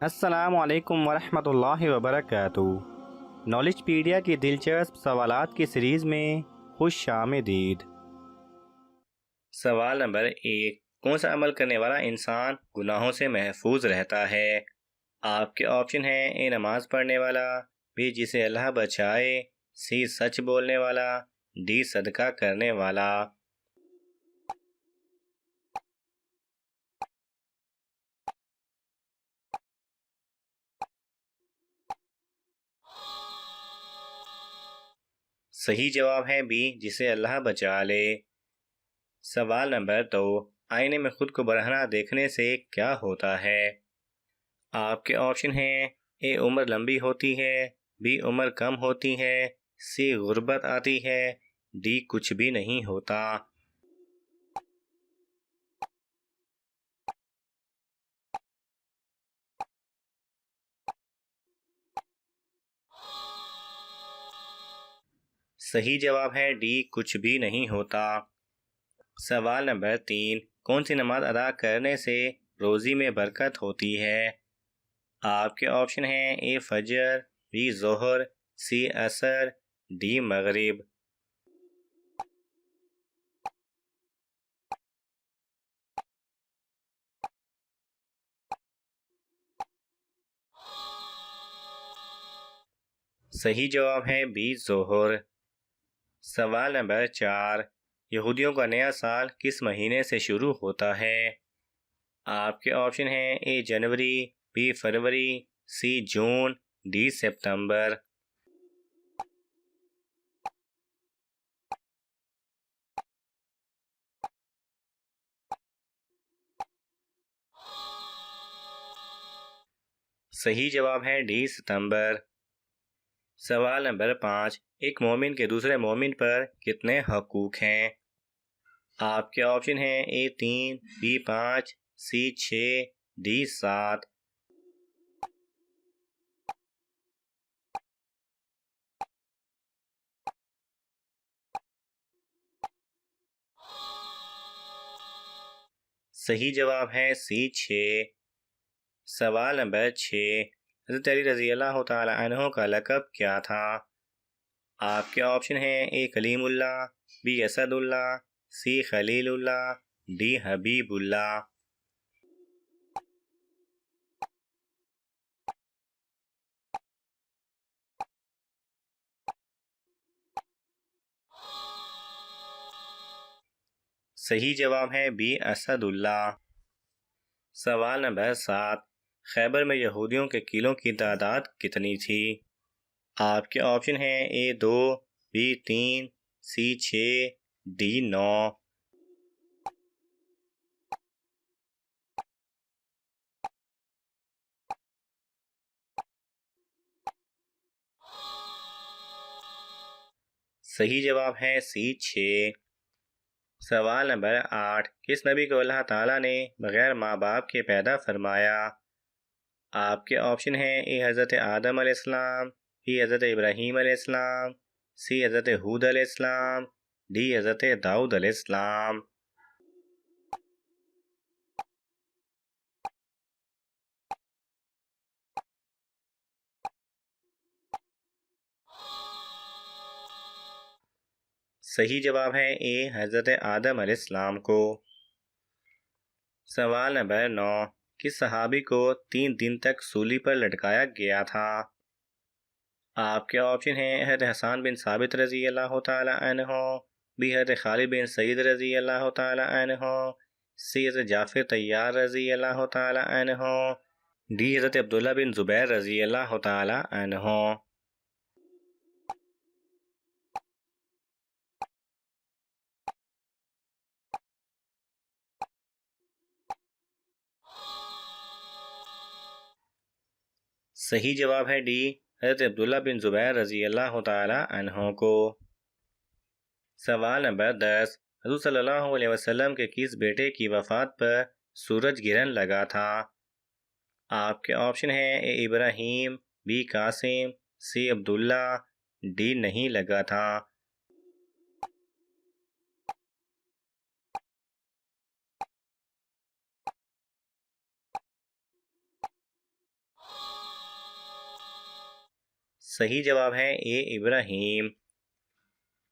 अस्सलाम वालेकुम वरहमतुल्लाहि वबरकातुहू। नॉलेजपीडिया की दिलचस्प सवालात की सीरीज़ में खुश आमदीद। सवाल नंबर 1। कौन सा अमल करने वाला इंसान गुनाहों से महफूज रहता है? आपके ऑप्शन हैं: ए नमाज पढ़ने वाला, बी जिसे अल्लाह बचाए, सी सच बोलने वाला, डी सदका करने वाला। सही जवाब है बी जिसे अल्लाह बचा ले। सवाल नंबर 2। आईने में खुद को बरहना देखने से क्या होता है? आपके ऑप्शन हैं: ए उम्र लंबी होती है, बी उम्र कम होती है, सी गुर्बत आती है, डी कुछ भी नहीं होता। सही जवाब है डी कुछ भी नहीं होता। सवाल नंबर 3। कौन सी नमाज अदा करने से रोजी में बरकत होती है? आपके ऑप्शन हैं: ए फजर, बी जोहर, सी असर, डी मगरिब। सही जवाब है बी जोहर। सवाल नंबर 4। यहूदियों का नया साल किस महीने से शुरू होता है? आपके ऑप्शन हैं: ए जनवरी, बी फरवरी, सी जून, डी सितंबर। सही जवाब है डी सितंबर। सवाल नंबर 5। एक मोमिन के दूसरे मोमिन पर कितने हकूक हैं? आपके ऑप्शन हैं: ए 3, बी 5, सी 6, डी 7। सही जवाब है सी 6। सवाल नंबर 6। हज़रत अली रज़ी अल्लाह तआला अन्हो का लक़ब क्या था? आपके ऑप्शन हैं: ए कलीमुल्लाह, बी असदुल्लाह, सी खलीलुल्लाह, डी हबीबुल्लाह। सही जवाब है बी असदुल्लाह। सवाल नंबर 7। खैबर में यहूदियों के किलों की तादाद कितनी थी? आपके ऑप्शन हैं: ए 2, बी 3, सी 6, डी 9। सही जवाब है सी 6। सवाल नंबर 8। किस नबी को अल्लाह ताला ने बगैर माँ बाप के पैदा फरमाया? आपके ऑप्शन हैं: ए हज़रत आदम अलैहिस्सलाम, बी हज़रत इब्राहीम अलैहिस्सलाम, सी हज़रत हूद अलैहिस्सलाम, डी हज़रत दाऊद अलैहिस्सलाम। सही जवाब है ए हज़रत आदम अलैहिस्सलाम को। सवाल नंबर 9। किस सहाबी को 3 दिन तक सूली पर लटकाया गया था? आपके ऑप्शन हैं: हज़रत हसन बिन साबित रज़ी अल्लाह तआला अन्हो, बी हज़रत खालिद बिन सईद रज़ी अल्लाह तआला अन्हो, सी हज़रत जाफर तैयार रज़ी अल्लाह तआला अन्हो, डी हज़रत अब्दुल्ला बिन ज़ुबैर रज़ी अल्लाह तआला अन्हो। सही जवाब है डी हज़रत अब्दुल्ला बिन ज़ुबैर रज़ी अल्लाह तआला अन्हो को। सवाल नंबर 10। हुज़ूर सल्लल्लाहु अलैहि वसल्लम के किस बेटे की वफ़ात पर सूरज गिरहन लगा था? आपके ऑप्शन हैं: ए इब्राहीम, बी कासिम, सी अब्दुल्ला, डी नहीं लगा था। सही जवाब है ए इब्राहीम।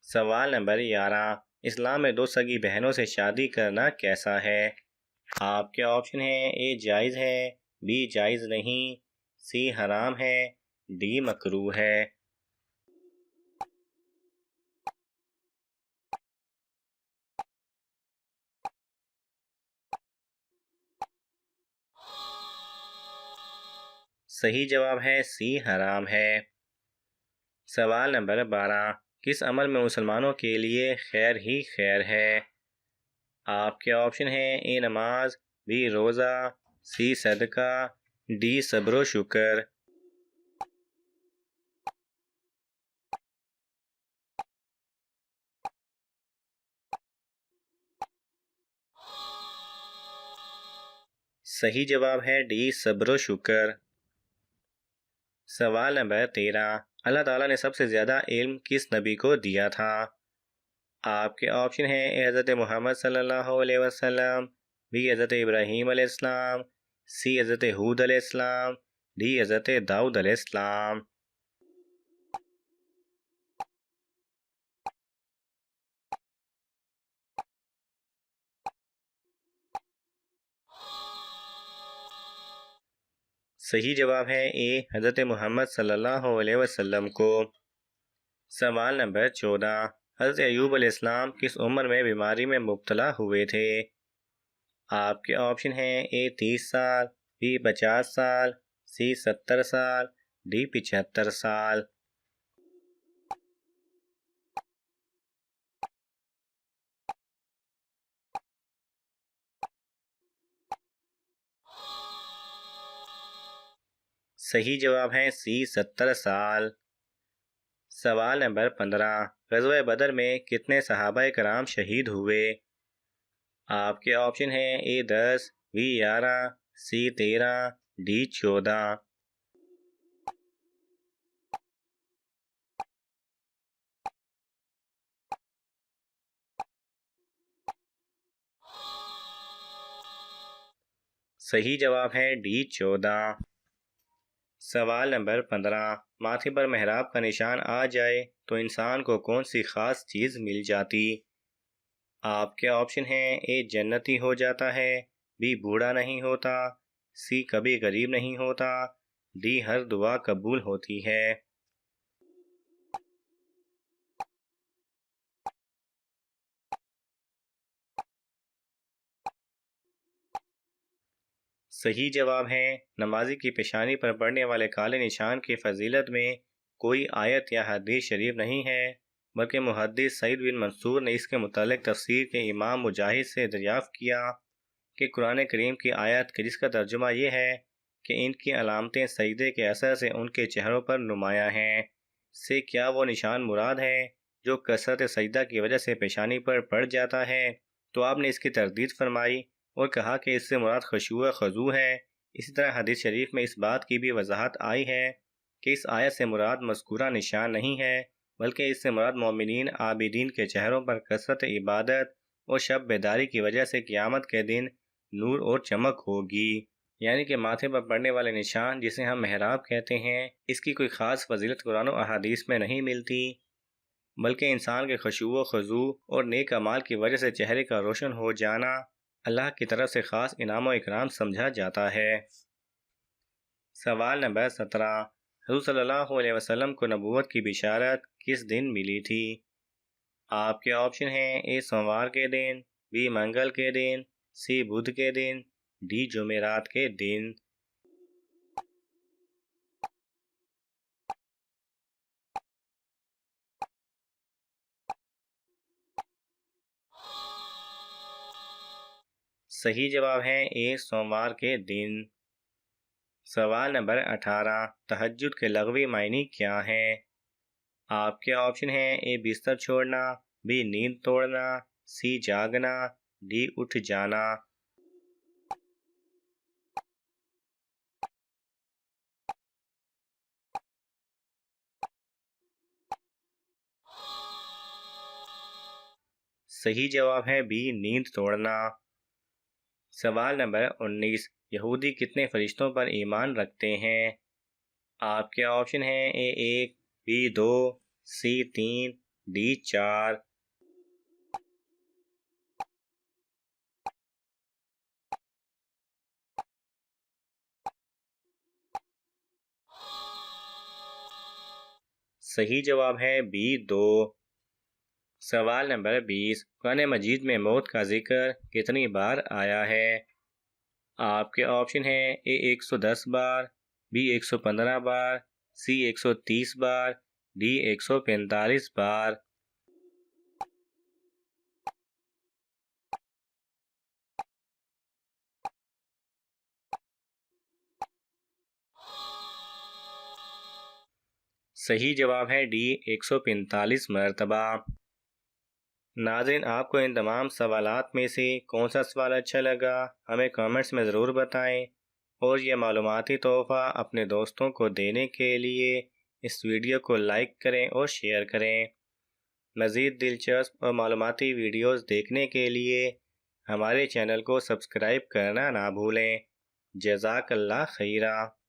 सवाल नंबर 11, इस्लाम में दो सगी बहनों से शादी करना कैसा है? आपके ऑप्शन है ए जायज़ है, बी जायज़ नहीं, सी हराम है, डी मकरूह है। सही जवाब है सी हराम है। सवाल नंबर 12, किस अमल में मुसलमानों के लिए खैर ही खैर है? आपके ऑप्शन है ए नमाज, बी रोज़ा, सी सदका, डी सब्र शुक्र। सही जवाब है डी सब्र शुक्र। सवाल नंबर 13, अल्लाह ताला ने सबसे ज़्यादा इल्म किस नबी को दिया था? आपके ऑप्शन हैं ए हज़रत मोहम्मद सल्लल्लाहु अलैहि वसल्लम, बी हज़रत इब्राहीम अलैहिस्सलाम, सी हज़रत हूद अलैहिस्सलाम, डी हज़रत दाऊद अलैहिस्सलाम। सही जवाब है ए हज़रत मोहम्मद सल्लल्लाहु अलैहि वसल्लम को। सवाल नंबर 14, हज़रत अय्यूब अलैहिस्सलाम किस उम्र में बीमारी में मुब्तला हुए थे? आपके ऑप्शन हैं ए 30 साल, बी 50 साल, सी 70 साल, डी 75 साल। सही जवाब है सी 70 साल। सवाल नंबर 15, ग़ज़वा बदर में कितने सहाबा कराम शहीद हुए? आपके ऑप्शन हैं ए 10, बी 11, सी 13, डी 14। सही जवाब है डी 14। सवाल नंबर 15, माथे पर मेहराब का निशान आ जाए तो इंसान को कौन सी ख़ास चीज़ मिल जाती? आपके ऑप्शन हैं ए जन्नती हो जाता है, बी बूढ़ा नहीं होता, सी कभी गरीब नहीं होता, डी हर दुआ कबूल होती है। सही जवाब है नमाजी की पेशानी पर पड़ने वाले काले निशान की फजीलत में कोई आयत या हदीस शरीफ नहीं है, बल्कि मुहद्दिस सईद बिन मंसूर ने इसके मुतालिक तफसीर के इमाम मुजाहिद से दरियाफ़्त किया कि कुरान करीम की आयत के जिसका तर्जुमा ये है कि इनकी अलामतें सजदे के असर से उनके चेहरों पर नुमायाँ हैं, से क्या वो निशान मुराद है जो कसरत सजदा की वजह से पेशानी पर पड़ जाता है? तो आपने इसकी तरदीद फरमाई और कहा कि इससे मुराद खशूअ खजू है। इसी तरह हदीस शरीफ में इस बात की भी वजाहत आई है कि इस आयत से मुराद मज़कूरा निशान नहीं है, बल्कि इससे मुराद मोमिनीन आबिदीन के चेहरों पर कसरत इबादत और शब बेदारी की वजह से क़यामत के दिन नूर और चमक होगी। यानी कि माथे पर पड़ने वाले निशान जिसे हम मेहराब कहते हैं, इसकी कोई ख़ास फजीलत कुरान और अहादीस में नहीं मिलती, बल्कि इंसान के खशूअ खजू और नेक अमाल की वजह से चेहरे का रोशन हो जाना अल्लाह की तरफ से ख़ास इनाम व इकराम समझा जाता है। सवाल नंबर 17, हुज़ूर सल्लल्लाहु अलैहि वसल्लम को नबूवत की बिशारत किस दिन मिली थी? आपके ऑप्शन हैं ए सोमवार के दिन, बी मंगल के दिन, सी बुध के दिन, डी जुमेरात के दिन। सही जवाब है ए सोमवार के दिन। सवाल नंबर 18, तहज्जुद के लग़वी मायने क्या हैं? आपके ऑप्शन हैं ए बिस्तर छोड़ना, बी नींद तोड़ना, सी जागना, डी उठ जाना। सही जवाब है बी नींद तोड़ना। सवाल नंबर 19, यहूदी कितने फरिश्तों पर ईमान रखते हैं? आपके ऑप्शन हैं A1, B2, C3, D4। सही जवाब है B2। सवाल नंबर 20, कुरान मजीद में मौत का जिक्र कितनी बार आया है? आपके ऑप्शन हैं A 110 bar, B 115 bar, C 130 bar, D 145 बार। सही जवाब है D 145 मरतबा। नाज़रीन, आपको इन तमाम सवालात में से कौन सा सवाल अच्छा लगा हमें कमेंट्स में ज़रूर बताएं, और यह मालूमाती तोहफ़ा अपने दोस्तों को देने के लिए इस वीडियो को लाइक करें और शेयर करें। मज़ीद दिलचस्प और मालूमाती वीडियोज़ देखने के लिए हमारे चैनल को सब्सक्राइब करना ना भूलें। जज़ाकल्लाह खैरा।